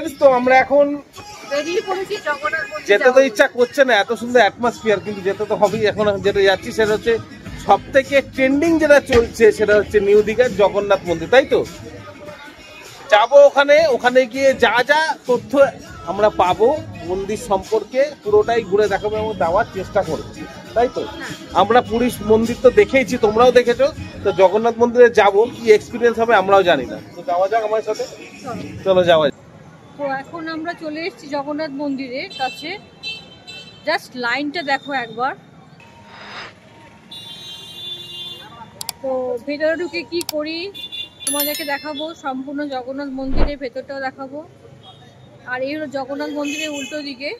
Friends, তো আমরা এখন যেতে তো ইচ্ছা করছে না, এত সুন্দর অ্যাটমসফিয়ার, কিন্তু যেতে তো হবেই। এখন যেটা যাচ্ছি সেটা হচ্ছে সব থেকে ট্রেন্ডিং যেটা চলছে, সেটা হচ্ছে নিউ দীঘার জগন্নাথ মন্দির, তাই তো? যাবো ওখানে, ওখানে গিয়ে যা যা তথ্য আমরা পাবো মন্দির সম্পর্কে পুরোটাই ঘুরে দেখাবো এবং দেওয়ার চেষ্টা করবো, তাই তো? আমরা পুরী মন্দির তো দেখেইছি, তোমরাও দেখেছো, তো জগন্নাথ মন্দিরে যাবো, কি এক্সপিরিয়েন্স হবে আমরাও জানি না। তো যাওয়া যাক আমার সাথে, চলো যাওয়া যাক। তো এখন আমরা চলে এসেছি জগন্নাথ মন্দিরের কাছে। জাস্ট লাইনটা দেখো একবার। তো ভেতরে ঢুকে কি করি তোমাদেরকে দেখাবো, সম্পূর্ণ জগন্নাথ মন্দিরের ভেতরটাও দেখাবো। আর এই হলো জগন্নাথ মন্দিরের উল্টো দিকে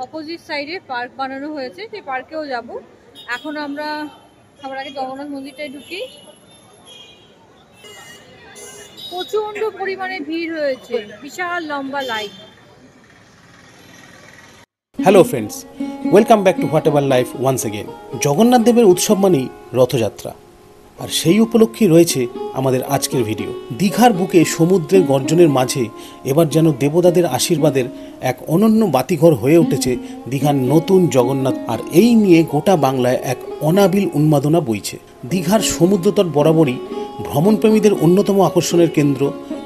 অপোজিট সাইডে পার্ক বানানো হয়েছে, সেই পার্কেও যাব। এখন আমরা সবার আগে জগন্নাথ মন্দিরটায় ঢুকি। প্রচন্ড পরিমাণে ভিড় হয়েছে, বিশাল লম্বা line. Hello friends, welcome back to whatever life once again. Jagannath দেবের উৎসব মানেই রথযাত্রা, আর সেই উপলক্ষেই রয়েছে আমাদের আজকের ভিডিও। দীঘার বুকে সমুদ্রের গর্জনের মাঝে এবার যেন দেবতাদের আশীর্বাদের এক অনন্য বাতিঘর হয়ে উঠেছে দীঘার নতুন জগন্নাথ, আর এই নিয়ে গোটা বাংলায় এক অনাবিল উন্মাদনা বইছে। দীঘার সমুদ্রতট বরাবরই ভ্রমণপ্রেমীদের অন্যতম আকর্ষণের কেন্দ্র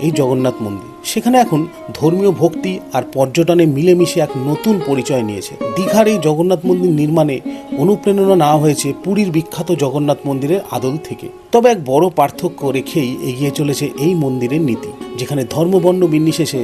এই জগন্নাথ মন্দির। সেখানে এখন ধর্মীয় ভক্তি আর পর্যটনে মিলেমিশে এক নতুন পরিচয় নিয়েছে। দীঘার এই জগন্নাথ মন্দির নির্মাণে অনুপ্রেরণা নেওয়া হয়েছে পুরীর বিখ্যাত জগন্নাথ মন্দিরের আদল থেকে। তবে এক বড় পার্থক্য রেখেই এগিয়ে চলেছে এই মন্দিরের নীতি, যেখানে ধর্মবর্ণ বিন্নিশেষে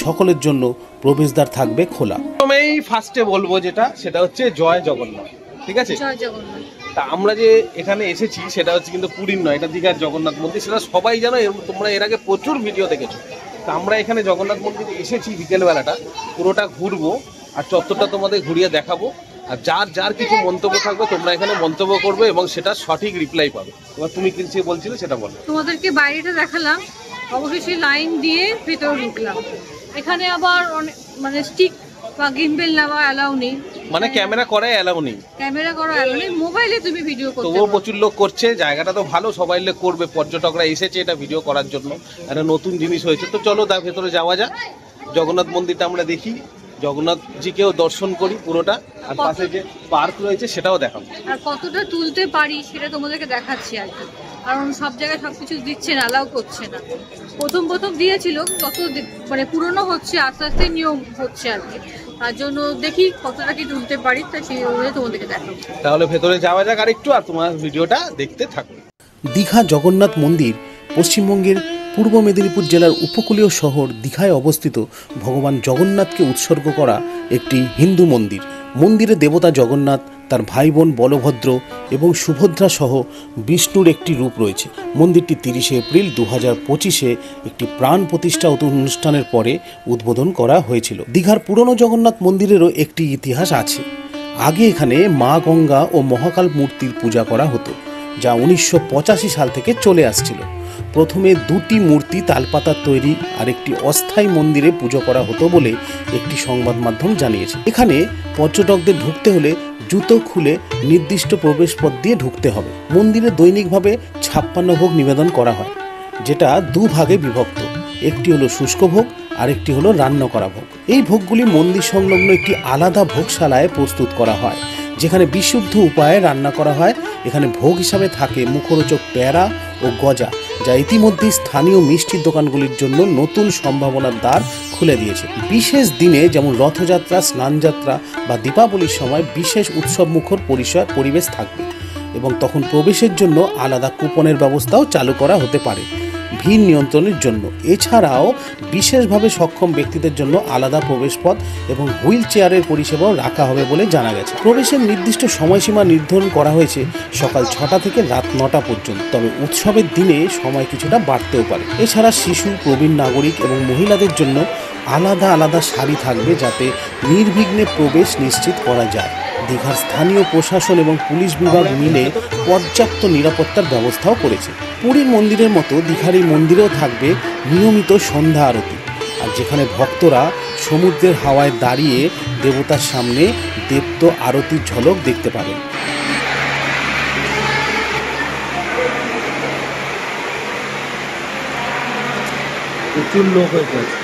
সকলের জন্য প্রবেশদ্বার থাকবে খোলা। প্রথমেই ফার্স্টে বলবো যেটা, সেটা হচ্ছে জয় জগন্নাথ, ঠিক আছে? জয় জগন্নাথ। তা আমরা যে এখানে এসেছি সেটা হচ্ছে কিন্তু পুরীর নয়, এটা দীঘার জগন্নাথ মন্দির, সেটা সবাই জানো, তোমরা এর আগে প্রচুর ভিডিও দেখেছো। তা আমরা এখানে জগন্নাথ মন্দিরে এসেছি, বিকেলবেলাটা পুরোটা ঘুরবো আর চত্বরটা তোমাদের ঘুরিয়ে দেখাবো। আর যার যার কিছু মন্তব্য থাকবে তোমরা এখানে মন্তব্য করবে এবং সেটা সঠিক রিপ্লাই পাবে। এবার তুমি কিছু বলছিলে সেটা বলো। তোমাদেরকে বাইরেটা দেখালাম, অবশেষে লাইন দিয়ে ভেতরে ঢুকলাম। এখানে আবার মানে স্টিক বা গিম্বেল নেওয়া অ্যালাউ নেই, মানে ক্যামেরা করা অ্যালাউ নেই, ক্যামেরা করা অ্যালাউ নেই, মোবাইলে তুমি ভিডিও করতে তবুও প্রচুর লোক করছে। জায়গাটা তো ভালো, সবাই লোক করবে, পর্যটকরা এসেছে এটা ভিডিও করার জন্য, একটা নতুন জিনিস হয়েছে। তো চলো তার ভেতরে যাওয়া যাক, জগন্নাথ মন্দিরটা আমরা দেখি, জগন্নাথজিকেও দর্শন করি পুরোটা, আর পাশে যে পার্ক রয়েছে সেটাও দেখাবো। আর কতটা তুলতে পারি সেটা তোমাদেরকে দেখাচ্ছি আর কি, কারণ সব জায়গায় সবকিছু দিচ্ছে না, অ্যালাউ করছে না। প্রথম দিয়েছিল, তত মানে পুরনো হচ্ছে, আস্তে আস্তে নিয়ম হচ্ছে আর কি। তার জন্য দেখি কতটা কি তুলতে পারি, তা সেই অনুযায়ী তোমাদেরকে দেখাবো। তাহলে ভেতরে যাওয়া যাক আর একটু, আর তোমার ভিডিওটা দেখতে থাকো। দীঘা জগন্নাথ মন্দির পশ্চিমবঙ্গের পূর্ব মেদিনীপুর জেলার উপকূলীয় শহর দীঘায় অবস্থিত ভগবান জগন্নাথকে উৎসর্গ করা একটি হিন্দু মন্দির। মন্দিরে দেবতা জগন্নাথ, তার ভাই বোন বলভদ্র এবং সুভদ্রা সহ বিষ্ণুর একটি রূপ রয়েছে। মন্দিরটি 30শে এপ্রিল 2025-এ একটি প্রাণ প্রতিষ্ঠা অনুষ্ঠানের পরে উদ্বোধন করা হয়েছিল। দীঘার পুরনো জগন্নাথ মন্দিরেরও একটি ইতিহাস আছে। আগে এখানে মা গঙ্গা ও মহাকাল মূর্তির পূজা করা হতো, যা 1985 সাল থেকে চলে আসছিল। প্রথমে দুটি মূর্তি তালপাতার তৈরি আর একটি অস্থায়ী মন্দিরে পুজো করা হতো বলে একটি সংবাদ মাধ্যম জানিয়েছে। এখানে পর্যটকদের ঢুকতে হলে জুতো খুলে নির্দিষ্ট প্রবেশপথ দিয়ে ঢুকতে হবে। মন্দিরে দৈনিকভাবে 56 ভোগ নিবেদন করা হয়, যেটা দুভাগে বিভক্ত। একটি হলো শুষ্ক ভোগ, আরেকটি হলো রান্না করা ভোগ। এই ভোগগুলি মন্দির সংলগ্ন একটি আলাদা ভোগশালায় প্রস্তুত করা হয়, যেখানে বিশুদ্ধ উপায়ে রান্না করা হয়। এখানে ভোগ হিসাবে থাকে মুখরোচক প্যারা ও গজা, যা ইতিমধ্যেই স্থানীয় মিষ্টির দোকানগুলির জন্য নতুন সম্ভাবনার দ্বার খুলে দিয়েছে। বিশেষ দিনে যেমন রথযাত্রা, স্নানযাত্রা বা দীপাবলির সময় বিশেষ উৎসবমুখর পরিবেশ থাকবে, এবং তখন প্রবেশের জন্য আলাদা কুপনের ব্যবস্থাও চালু করা হতে পারে ভিড় নিয়ন্ত্রণের জন্য। এছাড়াও বিশেষভাবে সক্ষম ব্যক্তিদের জন্য আলাদা প্রবেশপথ এবং হুইল চেয়ারের পরিষেবাও রাখা হবে বলে জানা গেছে। প্রবেশের নির্দিষ্ট সময়সীমা নির্ধারণ করা হয়েছে সকাল 6টা থেকে রাত 9টা পর্যন্ত, তবে উৎসবের দিনে সময় কিছুটা বাড়তেও পারে। এছাড়া শিশু, প্রবীণ নাগরিক এবং মহিলাদের জন্য আলাদা আলাদা সারি থাকবে, যাতে নির্বিঘ্নে প্রবেশ নিশ্চিত করা যায়। দীঘার স্থানীয় প্রশাসন এবং পুলিশ বিভাগ মিলে পর্যাপ্ত নিরাপত্তার ব্যবস্থাও করেছে। পুরীর মন্দিরের মতো দীঘার এই মন্দিরেও থাকবে নিয়মিত সন্ধ্যা আরতি, আর যেখানে ভক্তরা সমুদ্রের হাওয়ায় দাঁড়িয়ে দেবতার সামনে দেবত্ব আরতির ঝলক দেখতে পাবেন। প্রচুর লোক হয়েছে।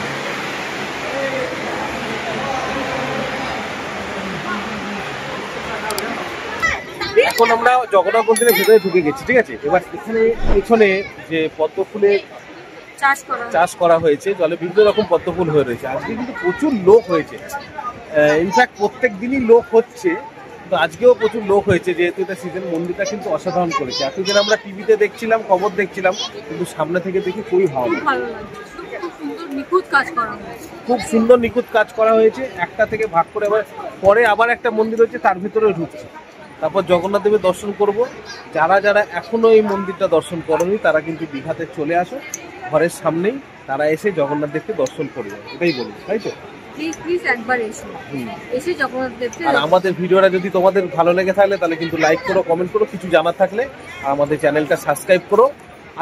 এখন আমরা জগন্নাথ মন্দিরের ভেতরে ঢুকে গেছি, ঠিক আছে। এবার এখানে পেছনে যে পদ্ম ফুলের চাষ করা হয়েছে, জলে বিভিন্ন রকম পদ্ম ফুল হয়ে রয়েছে। আজকে কিন্তু প্রচুর লোক হয়েছে, ইনফ্যাক্ট প্রত্যেক দিনই লোক হচ্ছে, তো আজকেও প্রচুর লোক হয়েছে যেহেতু এটা সিজন। মন্দিরটা কিন্তু অসাধারণ করেছে। এতদিন আমরা টিভিতে দেখছিলাম, খবর দেখছিলাম, কিন্তু সামনে থেকে দেখি খুবই ভালো লাগছে। খুব সুন্দর নিখুঁত কাজ করা হয়েছে। একটা থেকে ভাগ করে পরে আবার একটা মন্দির হচ্ছে, তার ভিতরে ঢুকছে। তারপর জগন্নাথ দেবের দর্শন করব। যারা যারা এখনো এই মন্দিরটা দর্শন করেনি তারা কিন্তু দীঘাতে চলে আসো, ঘরের সামনেই, তারা এসে জগন্নাথ দেবকে দর্শন করবে, এটাই বলবো, তাই তো? প্লিজ একবার এসে জগন্নাথ দেবকে। আর আমাদের ভিডিওটা যদি তোমাদের ভালো লেগে থাকলে তাহলে কিন্তু লাইক করো, কমেন্ট করো, কিছু জানার থাকলে আমাদের চ্যানেলটা সাবস্ক্রাইব করো।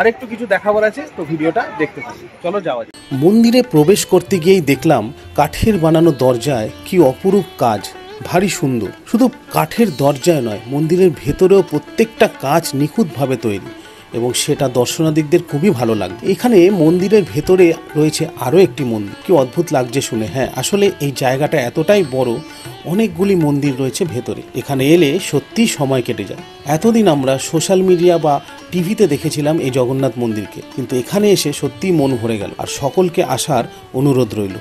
আরেকটু কিছু দেখাবার আছে, তো ভিডিওটা দেখতে থাকি। চলো যাওয়া যাক। মন্দিরে প্রবেশ করতে গিয়েই দেখলাম কাঠের বানানো দরজায় কি অপরূপ কাজ, ভারী সুন্দর। শুধু কাঠের দরজায় নয়, মন্দিরের ভেতরেও প্রত্যেকটা কাজ নিখুঁতভাবে তৈরি, এবং সেটা দর্শনার্থীদের খুবই ভালো লাগে। এখানে মন্দিরের ভেতরে রয়েছে আরও একটি মন্দির, কি অদ্ভুত লাগছে শুনে। হ্যাঁ, আসলে এই জায়গাটা এতটাই বড়, অনেকগুলি মন্দির রয়েছে ভেতরে। এখানে এলে সত্যিই সময় কেটে যায়। এতদিন আমরা সোশ্যাল মিডিয়া বা টিভিতে দেখেছিলাম এই জগন্নাথ মন্দিরকে, কিন্তু এখানে এসে সত্যিই মন ভরে গেল। আর সকলকে আসার অনুরোধ রইল।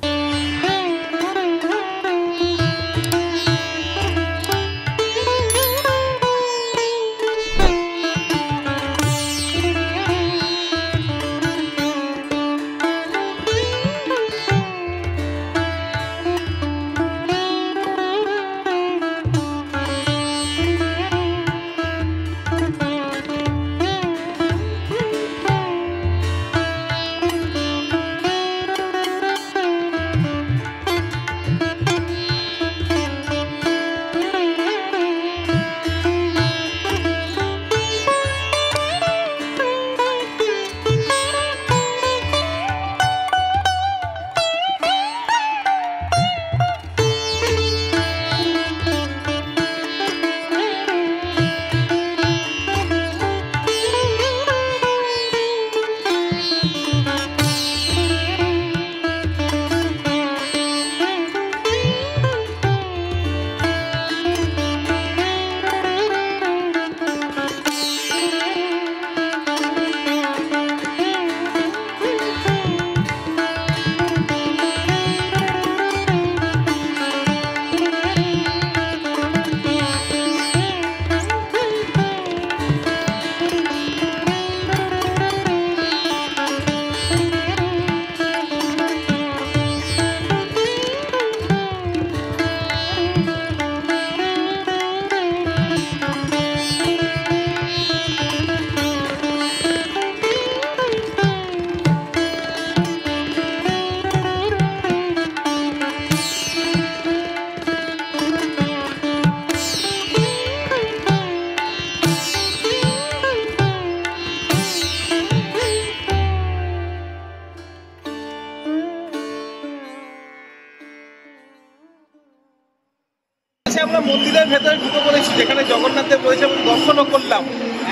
আমরা মন্দিরের ভেতরে ঢুকে পড়েছি, যেখানে জগন্নাথ দেব রয়েছে, এবং দর্শনও করলাম।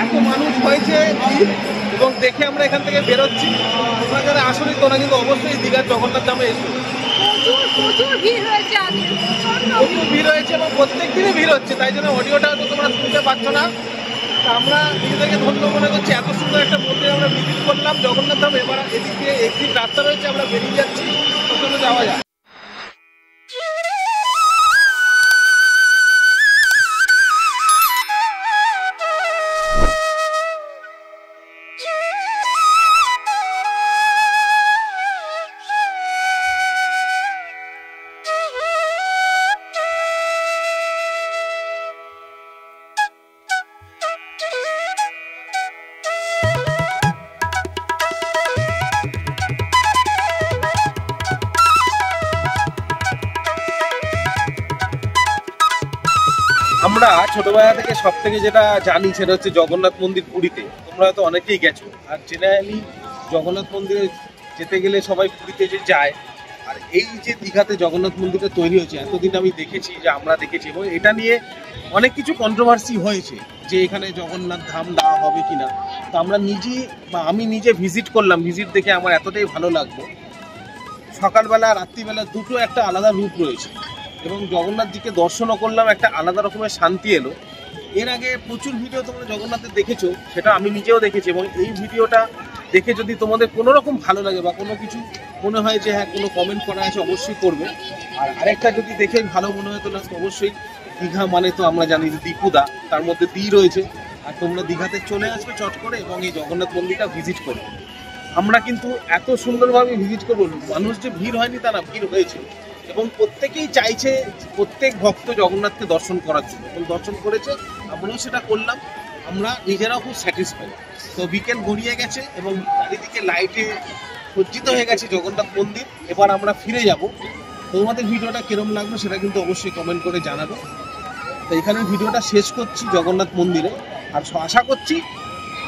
এত মানুষ হয়েছে এবং দেখে আমরা এখান থেকে বেরোচ্ছি। তোমরা যারা আসলে তোমরা কিন্তু অবশ্যই দীঘার জগন্নাথ ধামে এসো। প্রচুর ভিড় হয়েছে, প্রচুর ভিড় হয়েছে এবং প্রত্যেক দিনই ভিড় হচ্ছে, তাই জন্য অডিওটা হয়তো তোমরা শুনতে পাচ্ছ না। আমরা নিজেদেরকে ধন্য মনে করছি, এত সুন্দর একটা মন্দির আমরা ভিজিট করলাম জগন্নাথ ধাম। এবার এদিক দিয়ে একদিন রাস্তা রয়েছে, আমরা বেরিয়ে যাচ্ছি, ওখানে যাওয়া যায়। আমরা ছোটবেলা থেকে সব থেকে যেটা জানি সেটা হচ্ছে জগন্নাথ মন্দির পুরীতে। তোমরা হয়তো অনেকেই গেছো, আর জেনারেলি জগন্নাথ মন্দিরে যেতে গেলে সবাই পুরীতে যে যায়। আর এই যে দীঘাতে জগন্নাথ মন্দিরটা তৈরি হয়েছে, এতদিন আমি দেখেছি, যে আমরা দেখেছি, এবং এটা নিয়ে অনেক কিছু কন্ট্রোভার্সি হয়েছে যে এখানে জগন্নাথ ধাম দেওয়া হবে কিনা। তো আমরা আমি নিজে ভিজিট করলাম, ভিজিট দেখে আমার এতটাই ভালো লাগলো। সকালবেলা রাত্রিবেলা দুটো একটা আলাদা রূপ রয়েছে, এবং জগন্নাথজিকে দর্শনও করলাম, একটা আলাদা রকমের শান্তি এলো। এর আগে প্রচুর ভিডিও তোমরা জগন্নাথের দেখেছো, সেটা আমি নিজেও দেখেছি, এবং এই ভিডিওটা দেখে যদি তোমাদের কোনো রকম ভালো লাগে বা কোনো কিছু মনে হয় যে হ্যাঁ কোনো কমেন্ট করা আছে অবশ্যই করবে। আর আরেকটা যদি দেখে ভালো মনে হয় তাহলে অবশ্যই দীঘা মানে তো আমরা জানি যে দীপুদা, তার মধ্যে দ্বি রয়েছে, আর তোমরা দীঘাতে চলে আসবে চট করে এবং এই জগন্নাথ মন্দিরটা ভিজিট করবে। আমরা কিন্তু এত সুন্দরভাবে ভিজিট করবো, মানুষ যে ভিড় হয়নি তা না, ভিড় হয়েছে, এবং প্রত্যেকেই চাইছে প্রত্যেক ভক্ত জগন্নাথকে দর্শন করার জন্য, এবং দর্শন করেছে, আমরাও সেটা করলাম, আমরা নিজেরাও খুব স্যাটিসফাইড। তো বিকেল গড়িয়ে গেছে এবং চারিদিকে লাইটে সজ্জিত হয়ে গেছে জগন্নাথ মন্দির। এবার আমরা ফিরে যাব। তোমাদের ভিডিওটা কিরম লাগবে সেটা কিন্তু অবশ্যই কমেন্ট করে জানাবে। তো এখানে ভিডিওটা শেষ করছি জগন্নাথ মন্দিরে, আর আশা করছি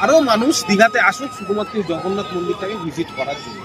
আরও মানুষ দীঘাতে আসুক শুধুমাত্র জগন্নাথ মন্দিরটাকে ভিজিট করার জন্য।